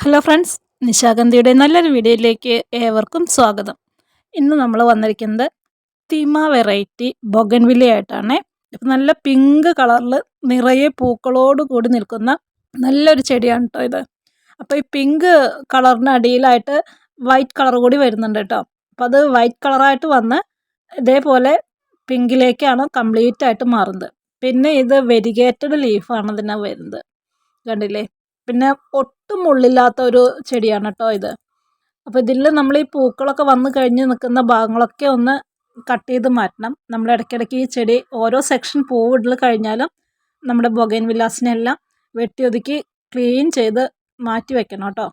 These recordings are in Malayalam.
ഹലോ ഫ്രണ്ട്സ്, നിശാഗന്ധിയുടെ നല്ലൊരു വീഡിയോയിലേക്ക് ഏവർക്കും സ്വാഗതം. ഇന്ന് നമ്മൾ വന്നിരിക്കുന്നത് തിമ വെറൈറ്റി ബൊഗൻവില്ലയായിട്ടാണ്. ഇപ്പം നല്ല പിങ്ക് കളറിൽ നിറയെ പൂക്കളോട് കൂടി നിൽക്കുന്ന നല്ലൊരു ചെടിയാണ് കേട്ടോ ഇത്. അപ്പോൾ ഈ പിങ്ക് കളറിന് അടിയിലായിട്ട് വൈറ്റ് കളർ കൂടി വരുന്നുണ്ട് കേട്ടോ. അപ്പോൾ അത് വൈറ്റ് കളറായിട്ട് വന്ന് ഇതേപോലെ പിങ്കിലേക്കാണ് കംപ്ലീറ്റ് ആയിട്ട് മാറുന്നത്. പിന്നെ ഇത് വെരിഗേറ്റഡ് ലീഫാണ് ഇതിന് വരുന്നത്, കണ്ടില്ലേ. പിന്നെ ഒട്ടും മുള്ളില്ലാത്ത ഒരു ചെടിയാണ് കേട്ടോ ഇത്. അപ്പോൾ ഇതിൽ നമ്മൾ ഈ പൂക്കളൊക്കെ വന്നു കഴിഞ്ഞ് നിൽക്കുന്ന ഭാഗങ്ങളൊക്കെ ഒന്ന് കട്ട് ചെയ്ത് മാറ്റണം. നമ്മൾ ഇടയ്ക്കിടയ്ക്ക് ഈ ചെടി ഓരോ സെക്ഷൻ പൂവിടൽ കഴിഞ്ഞാലും നമ്മുടെ ബൊഗൈൻവില്ലാസിനെല്ലാം വെട്ടിയൊതുക്കി ക്ലീൻ ചെയ്ത് മാറ്റി വെക്കണം കേട്ടോ.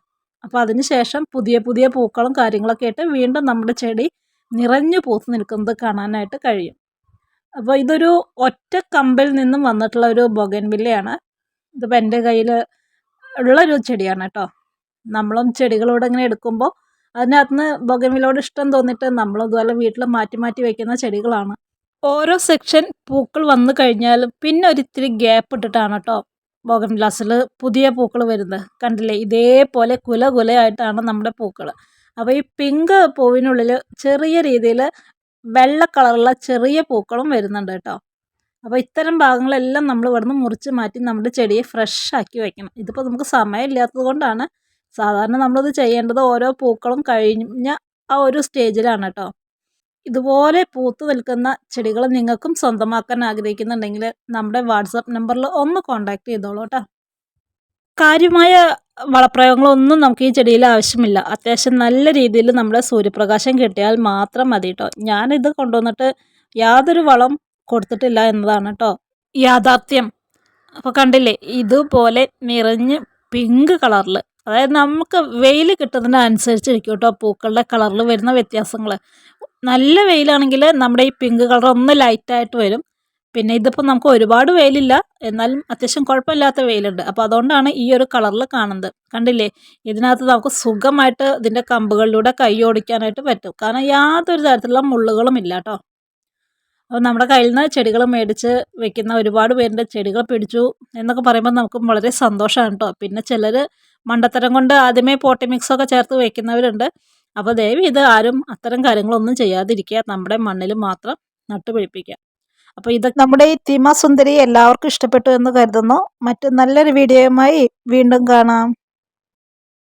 അപ്പോൾ അതിന് ശേഷം പുതിയ പുതിയ പൂക്കളും കാര്യങ്ങളൊക്കെ ആയിട്ട് വീണ്ടും നമ്മുടെ ചെടി നിറഞ്ഞു പൂത്ത് നിൽക്കുന്നത് കാണാനായിട്ട് കഴിയും. അപ്പോൾ ഇതൊരു ഒറ്റ കമ്പിൽ നിന്നും വന്നിട്ടുള്ള ഒരു ബൊഗൈൻവില്ലയാണ്. ഇതിപ്പോൾ എൻ്റെ കയ്യിൽ ഉള്ളൊരു ചെടിയാണ് കേട്ടോ. നമ്മളും ചെടികളോട് ഇങ്ങനെ എടുക്കുമ്പോൾ അതിനകത്ത് നിന്ന് ബൊഗൻവില്ലയോട് ഇഷ്ടം തോന്നിയിട്ട് നമ്മളും ഇതുപോലെ വീട്ടിൽ മാറ്റി മാറ്റി വെക്കുന്ന ചെടികളാണ്. ഓരോ സെക്ഷൻ പൂക്കൾ വന്നു കഴിഞ്ഞാലും പിന്നെ ഒരിത്തിരി ഗ്യാപ്പ് ഇട്ടിട്ടാണ് കേട്ടോ ബൊഗൻവില്ലാസിൽ പുതിയ പൂക്കൾ വരുന്നത്. കണ്ടില്ലേ, ഇതേപോലെ കുല കുലയായിട്ടാണ് നമ്മുടെ പൂക്കൾ. അപ്പോൾ ഈ പിങ്ക് പൂവിനുള്ളിൽ ചെറിയ രീതിയിൽ വെള്ള കളറുള്ള ചെറിയ പൂക്കളും വരുന്നുണ്ട് കേട്ടോ. അപ്പോൾ ഇത്തരം ഭാഗങ്ങളെല്ലാം നമ്മൾ ഇവിടുന്ന് മുറിച്ച് മാറ്റി നമ്മുടെ ചെടിയെ ഫ്രഷ് ആക്കി വെക്കണം. ഇതിപ്പോൾ നമുക്ക് സമയമില്ലാത്തത് കൊണ്ടാണ്. സാധാരണ നമ്മളിത് ചെയ്യേണ്ടത് ഓരോ പൂക്കളും കഴിഞ്ഞ ആ ഒരു സ്റ്റേജിലാണ് കേട്ടോ. ഇതുപോലെ പൂത്ത് നിൽക്കുന്ന ചെടികൾ നിങ്ങൾക്കും സ്വന്തമാക്കാൻ ആഗ്രഹിക്കുന്നുണ്ടെങ്കിൽ നമ്മുടെ വാട്സപ്പ് നമ്പറിൽ ഒന്ന് കോൺടാക്ട് ചെയ്തോളൂ കേട്ടോ. കാര്യമായ വളപ്രയോഗങ്ങളൊന്നും നമുക്ക് ഈ ചെടിയിൽ ആവശ്യമില്ല. അത്യാവശ്യം നല്ല രീതിയിൽ നമ്മുടെ സൂര്യപ്രകാശം കിട്ടിയാൽ മാത്രം മതി കേട്ടോ. ഞാനിത് കൊണ്ടുവന്നിട്ട് യാതൊരു വളം കൊടുത്തിട്ടില്ല എന്നതാണ് കേട്ടോ യാഥാർത്ഥ്യം. അപ്പോൾ കണ്ടില്ലേ, ഇതുപോലെ നിറഞ്ഞ് പിങ്ക് കളറിൽ, അതായത് നമുക്ക് വെയിൽ കിട്ടുന്നതിനനുസരിച്ചിരിക്കും കേട്ടോ പൂക്കളുടെ കളറിൽ വരുന്ന വ്യത്യാസങ്ങൾ. നല്ല വെയിലാണെങ്കിൽ നമ്മുടെ ഈ പിങ്ക് കളർ ഒന്ന് ലൈറ്റായിട്ട് വരും. പിന്നെ ഇതിപ്പോൾ നമുക്ക് ഒരുപാട് വെയിലില്ല, എന്നാലും അത്യാവശ്യം കുഴപ്പമില്ലാത്ത വെയിലുണ്ട്. അപ്പോൾ അതുകൊണ്ടാണ് ഈ ഒരു കളറിൽ കാണുന്നത്. കണ്ടില്ലേ, ഇതിനകത്ത് നമുക്ക് സുഖമായിട്ട് ഇതിൻ്റെ കമ്പുകളിലൂടെ കൈ ഓടിക്കാനായിട്ട് പറ്റും. കാരണം യാതൊരു തരത്തിലുള്ള മുള്ളുകളും ഇല്ല കേട്ടോ. അപ്പോൾ നമ്മുടെ കയ്യിൽ നിന്ന് ചെടികൾ മേടിച്ച് വെക്കുന്ന ഒരുപാട് പേരുടെ ചെടികൾ പിടിച്ചു എന്നൊക്കെ പറയുമ്പോൾ നമുക്ക് വളരെ സന്തോഷമാണ് കേട്ടോ. പിന്നെ ചിലർ മണ്ടത്തരം കൊണ്ട് ആദ്യമേ പോട്ടി മിക്സൊക്കെ ചേർത്ത് വെക്കുന്നവരുണ്ട്. അപ്പോൾ ദയവ് ഇത് ആരും അത്തരം കാര്യങ്ങളൊന്നും ചെയ്യാതിരിക്കുക, നമ്മുടെ മണ്ണിൽ മാത്രം നട്ടുപിടിപ്പിക്കുക. അപ്പോൾ ഇതൊക്കെ നമ്മുടെ ഈ തിമ സുന്ദരി എല്ലാവർക്കും ഇഷ്ടപ്പെട്ടു എന്ന് കരുതുന്നു. മറ്റു നല്ലൊരു വീഡിയോയുമായി വീണ്ടും കാണാം.